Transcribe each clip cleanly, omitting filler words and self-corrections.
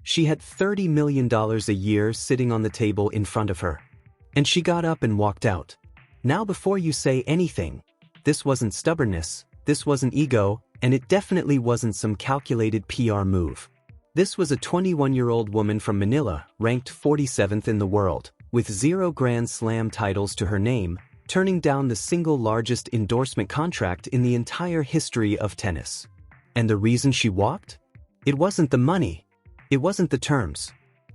She had $30 million a year sitting on the table in front of her. And she got up and walked out. Now before you say anything, this wasn't stubbornness, this wasn't ego, and it definitely wasn't some calculated PR move. This was a 21-year-old woman from Manila, ranked 47th in the world, with 0 Grand Slam titles to her name, turning down the single largest endorsement contract in the entire history of tennis. And the reason she walked? It wasn't the money. It wasn't the terms.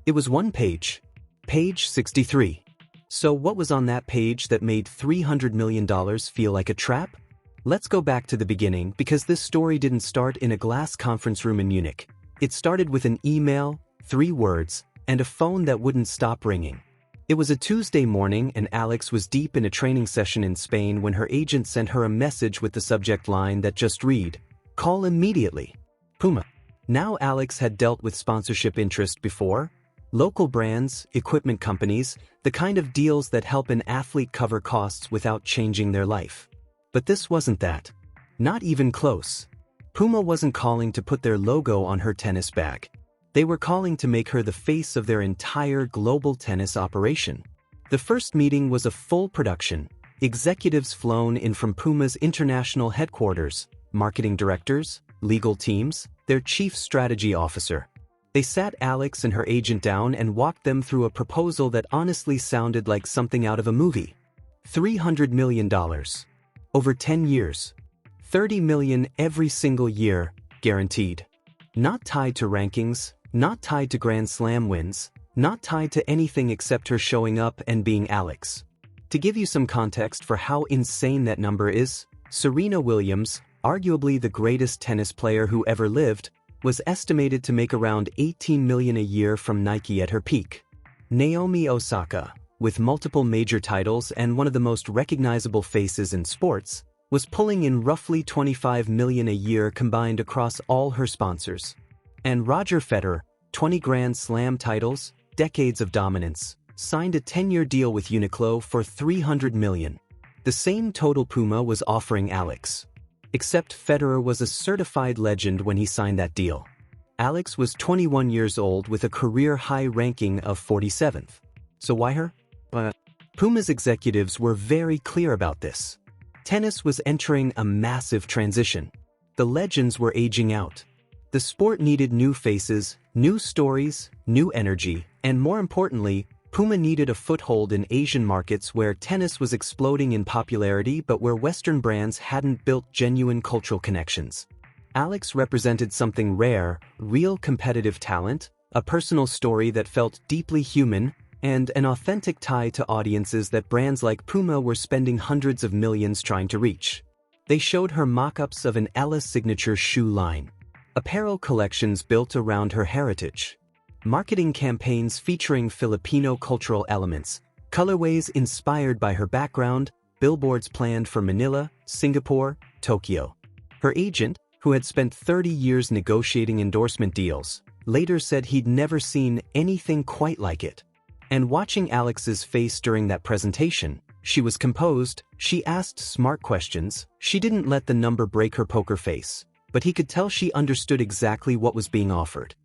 It was one page. Page 63. So what was on that page that made $300 million feel like a trap? Let's go back to the beginning because this story didn't start in a glass conference room in Munich. It started with an email, 3 words, and a phone that wouldn't stop ringing. It was a Tuesday morning and Alex was deep in a training session in Spain when her agent sent her a message with the subject line that just read, "Call immediately. Puma." Now Alex had dealt with sponsorship interest before. Local brands, equipment companies, the kind of deals that help an athlete cover costs without changing their life. But this wasn't that. Not even close. Puma wasn't calling to put their logo on her tennis bag. They were calling to make her the face of their entire global tennis operation. The first meeting was a full production, executives flown in from Puma's international headquarters, marketing directors, legal teams, their chief strategy officer. They sat Alex and her agent down and walked them through a proposal that honestly sounded like something out of a movie. $300 million. Over 10 years. $30 million every single year, guaranteed. Not tied to rankings, not tied to Grand Slam wins, not tied to anything except her showing up and being Alex. To give you some context for how insane that number is, Serena Williams, arguably the greatest tennis player who ever lived, was estimated to make around $18 million a year from Nike at her peak. Naomi Osaka, with multiple major titles and one of the most recognizable faces in sports, was pulling in roughly $25 million a year combined across all her sponsors. And Roger Federer, 20 Grand Slam titles, decades of dominance, signed a 10-year deal with Uniqlo for $300 million. The same total Puma was offering Alex. Except Federer was a certified legend when he signed that deal. Alex was 21 years old with a career high ranking of 47th. So why her? Puma's executives were very clear about this. Tennis was entering a massive transition. The legends were aging out. The sport needed new faces, new stories, new energy, and more importantly, Puma needed a foothold in Asian markets where tennis was exploding in popularity but where Western brands hadn't built genuine cultural connections. Alex represented something rare, real competitive talent, a personal story that felt deeply human, and an authentic tie to audiences that brands like Puma were spending hundreds of millions trying to reach. They showed her mock-ups of an Eala signature shoe line, apparel collections built around her heritage, marketing campaigns featuring Filipino cultural elements, colorways inspired by her background, billboards planned for Manila, Singapore, Tokyo. Her agent, who had spent 30 years negotiating endorsement deals, later said he'd never seen anything quite like it. And watching Alex's face during that presentation, she was composed, she asked smart questions, she didn't let the number break her poker face, but he could tell she understood exactly what was being offered.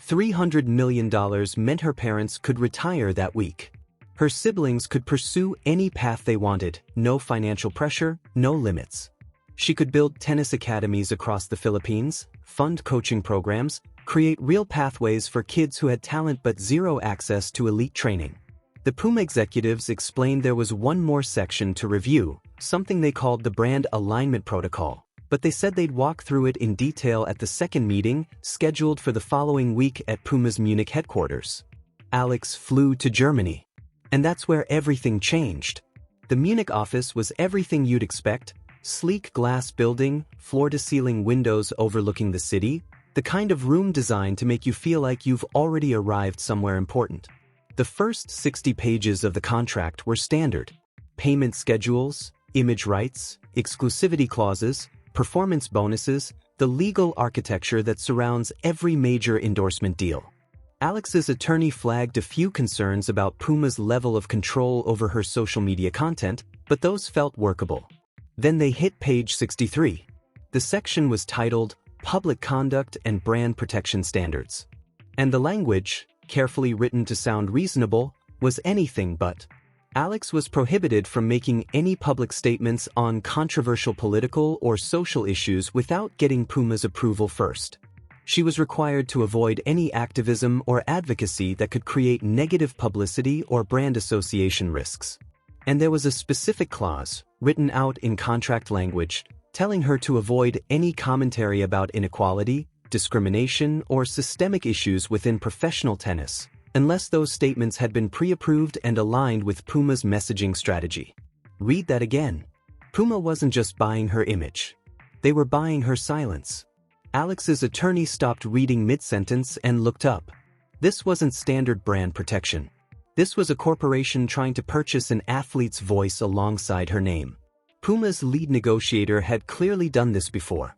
$300 million meant her parents could retire that week. Her siblings could pursue any path they wanted, no financial pressure, no limits. She could build tennis academies across the Philippines, fund coaching programs, create real pathways for kids who had talent but zero access to elite training. The Puma executives explained there was one more section to review, something they called the Brand Alignment Protocol, but they said they'd walk through it in detail at the second meeting, scheduled for the following week at Puma's Munich headquarters. Alex flew to Germany. And that's where everything changed. The Munich office was everything you'd expect: sleek glass building, floor-to-ceiling windows overlooking the city, the kind of room designed to make you feel like you've already arrived somewhere important. The first 60 pages of the contract were standard. Payment schedules, image rights, exclusivity clauses, performance bonuses, the legal architecture that surrounds every major endorsement deal. Alex's attorney flagged a few concerns about Puma's level of control over her social media content, but those felt workable. Then they hit page 63. The section was titled Public Conduct and Brand Protection Standards. And the language, carefully written to sound reasonable, was anything but. Alex was prohibited from making any public statements on controversial political or social issues without getting Puma's approval first. She was required to avoid any activism or advocacy that could create negative publicity or brand association risks. And there was a specific clause, written out in contract language, telling her to avoid any commentary about inequality, discrimination, or systemic issues within professional tennis, unless those statements had been pre-approved and aligned with Puma's messaging strategy. Read that again. Puma wasn't just buying her image. They were buying her silence. Alex's attorney stopped reading mid-sentence and looked up. This wasn't standard brand protection. This was a corporation trying to purchase an athlete's voice alongside her name. Puma's lead negotiator had clearly done this before.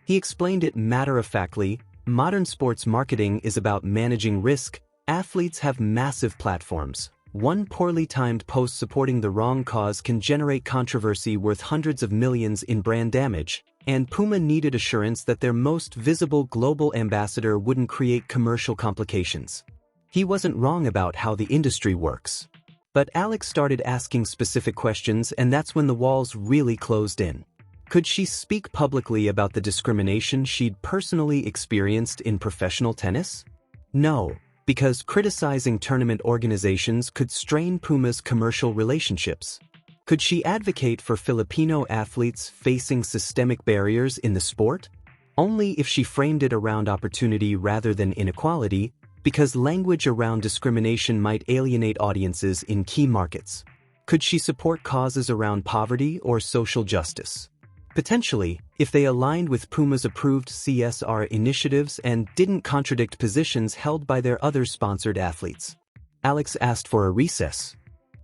He explained it matter-of-factly: modern sports marketing is about managing risk. Athletes have massive platforms. One poorly timed post supporting the wrong cause can generate controversy worth hundreds of millions in brand damage, and Puma needed assurance that their most visible global ambassador wouldn't create commercial complications. He wasn't wrong about how the industry works. But Alex started asking specific questions, and that's when the walls really closed in. Could she speak publicly about the discrimination she'd personally experienced in professional tennis? No, because criticizing tournament organizations could strain Puma's commercial relationships. Could she advocate for Filipino athletes facing systemic barriers in the sport? Only if she framed it around opportunity rather than inequality, because language around discrimination might alienate audiences in key markets. Could she support causes around poverty or social justice? Potentially, if they aligned with Puma's approved CSR initiatives and didn't contradict positions held by their other sponsored athletes. Alex asked for a recess.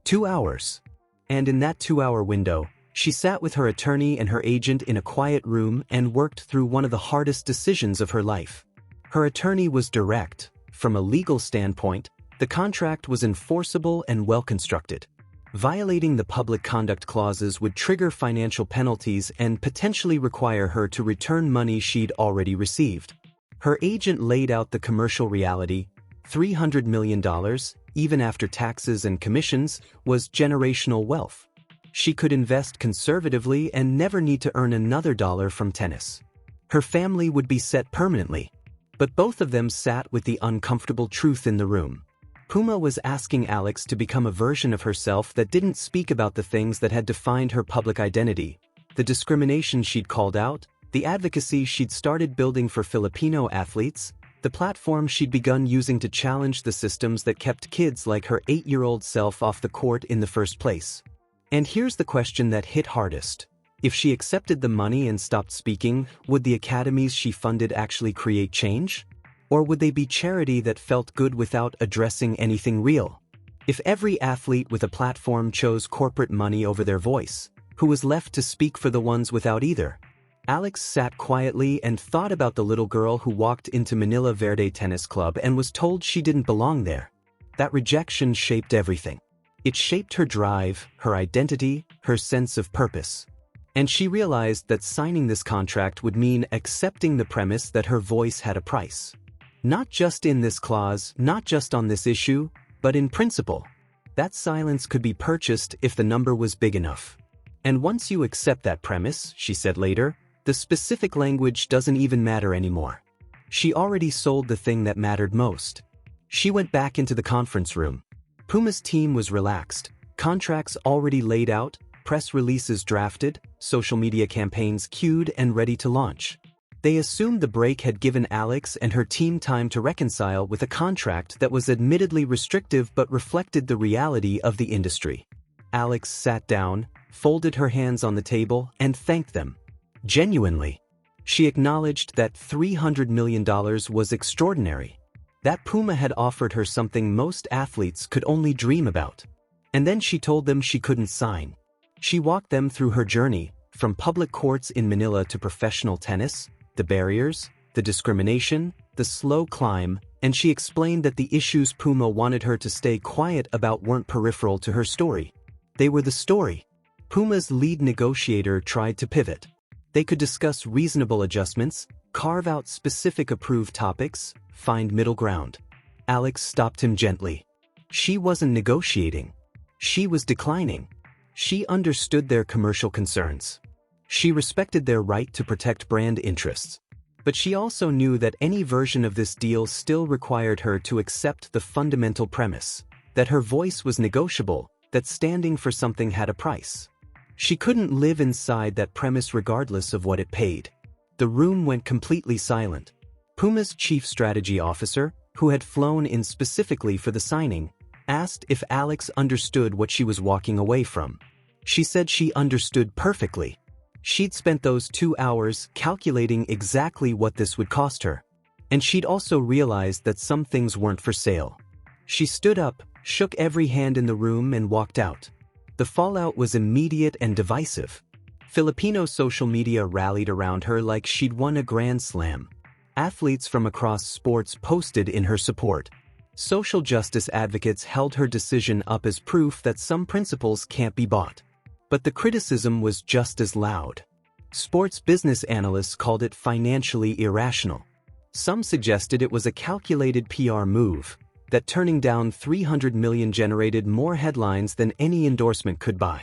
2 hours. And in that 2-hour window, she sat with her attorney and her agent in a quiet room and worked through one of the hardest decisions of her life. Her attorney was direct. From a legal standpoint, the contract was enforceable and well-constructed. Violating the public conduct clauses would trigger financial penalties and potentially require her to return money she'd already received. Her agent laid out the commercial reality: $300 million, even after taxes and commissions, was generational wealth. She could invest conservatively and never need to earn another dollar from tennis. Her family would be set permanently. But both of them sat with the uncomfortable truth in the room. Puma was asking Alex to become a version of herself that didn't speak about the things that had defined her public identity: the discrimination she'd called out, the advocacy she'd started building for Filipino athletes, the platform she'd begun using to challenge the systems that kept kids like her 8-year-old self off the court in the first place. And here's the question that hit hardest. If she accepted the money and stopped speaking, would the academies she funded actually create change? Or would they be charity that felt good without addressing anything real? If every athlete with a platform chose corporate money over their voice, who was left to speak for the ones without either? Alex sat quietly and thought about the little girl who walked into Manila Verde Tennis Club and was told she didn't belong there. That rejection shaped everything. It shaped her drive, her identity, her sense of purpose. And she realized that signing this contract would mean accepting the premise that her voice had a price. Not just in this clause, not just on this issue, but in principle. That silence could be purchased if the number was big enough. And once you accept that premise, she said later, the specific language doesn't even matter anymore. She already sold the thing that mattered most. She went back into the conference room. Puma's team was relaxed, contracts already laid out, press releases drafted, social media campaigns queued and ready to launch. They assumed the break had given Alex and her team time to reconcile with a contract that was admittedly restrictive but reflected the reality of the industry. Alex sat down, folded her hands on the table, and thanked them. Genuinely. She acknowledged that $300 million was extraordinary. That Puma had offered her something most athletes could only dream about. And then she told them she couldn't sign. She walked them through her journey, from public courts in Manila to professional tennis, the barriers, the discrimination, the slow climb, and she explained that the issues Puma wanted her to stay quiet about weren't peripheral to her story. They were the story. Puma's lead negotiator tried to pivot. They could discuss reasonable adjustments, Carve out specific approved topics, find middle ground. Alex stopped him gently. She wasn't negotiating. She was declining. She understood their commercial concerns. She respected their right to protect brand interests. But she also knew that any version of this deal still required her to accept the fundamental premise that her voice was negotiable, that standing for something had a price. She couldn't live inside that premise regardless of what it paid. The room went completely silent. Puma's chief strategy officer, who had flown in specifically for the signing, asked if Alex understood what she was walking away from. She said she understood perfectly. She'd spent those 2 hours calculating exactly what this would cost her. And she'd also realized that some things weren't for sale. She stood up, shook every hand in the room and walked out. The fallout was immediate and divisive. Filipino social media rallied around her like she'd won a grand slam. Athletes from across sports posted in her support. Social justice advocates held her decision up as proof that some principles can't be bought. But the criticism was just as loud. Sports business analysts called it financially irrational. Some suggested it was a calculated PR move, that turning down $300 million generated more headlines than any endorsement could buy.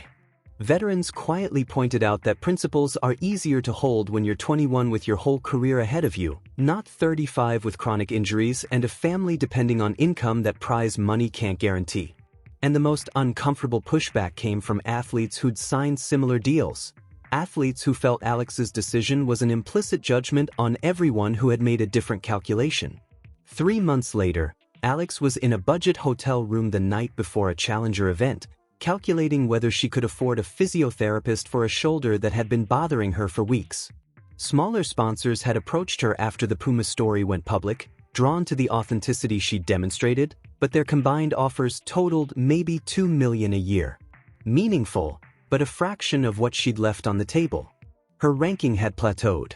Veterans quietly pointed out that principles are easier to hold when you're 21 with your whole career ahead of you, not 35 with chronic injuries and a family depending on income that prize money can't guarantee. And the most uncomfortable pushback came from athletes who'd signed similar deals. Athletes who felt Alex's decision was an implicit judgment on everyone who had made a different calculation. 3 months later, Alex was in a budget hotel room the night before a challenger event, calculating whether she could afford a physiotherapist for a shoulder that had been bothering her for weeks. Smaller sponsors had approached her after the Puma story went public, drawn to the authenticity she demonstrated, but their combined offers totaled maybe $2 million a year. Meaningful, but a fraction of what she'd left on the table. Her ranking had plateaued.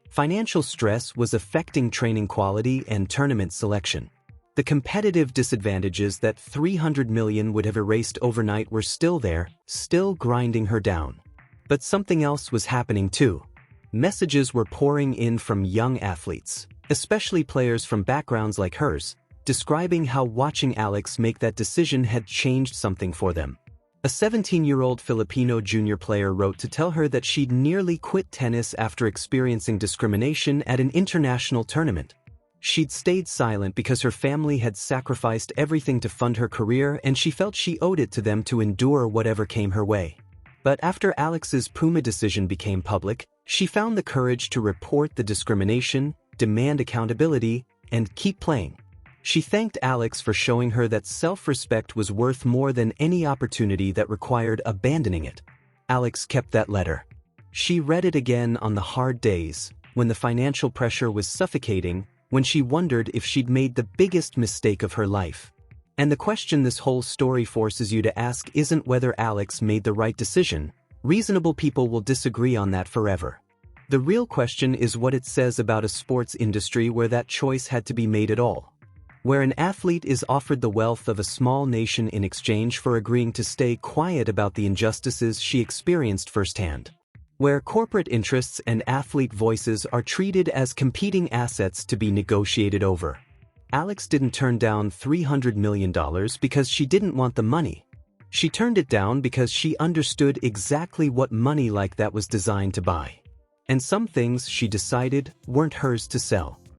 Financial stress was affecting training quality and tournament selection. The competitive disadvantages that $300 million would have erased overnight were still there, still grinding her down. But something else was happening too. Messages were pouring in from young athletes, especially players from backgrounds like hers, describing how watching Alex make that decision had changed something for them. A 17-year-old Filipino junior player wrote to tell her that she'd nearly quit tennis after experiencing discrimination at an international tournament. She'd stayed silent because her family had sacrificed everything to fund her career and she felt she owed it to them to endure whatever came her way. But after Alex's Puma decision became public, she found the courage to report the discrimination, demand accountability, and keep playing. She thanked Alex for showing her that self-respect was worth more than any opportunity that required abandoning it. Alex kept that letter. She read it again on the hard days, when the financial pressure was suffocating, when she wondered if she'd made the biggest mistake of her life. And the question this whole story forces you to ask isn't whether Alex made the right decision. Reasonable people will disagree on that forever. The real question is what it says about a sports industry where that choice had to be made at all. Where an athlete is offered the wealth of a small nation in exchange for agreeing to stay quiet about the injustices she experienced firsthand. Where corporate interests and athlete voices are treated as competing assets to be negotiated over. Alex didn't turn down $300 million because she didn't want the money. She turned it down because she understood exactly what money like that was designed to buy. And some things she decided weren't hers to sell.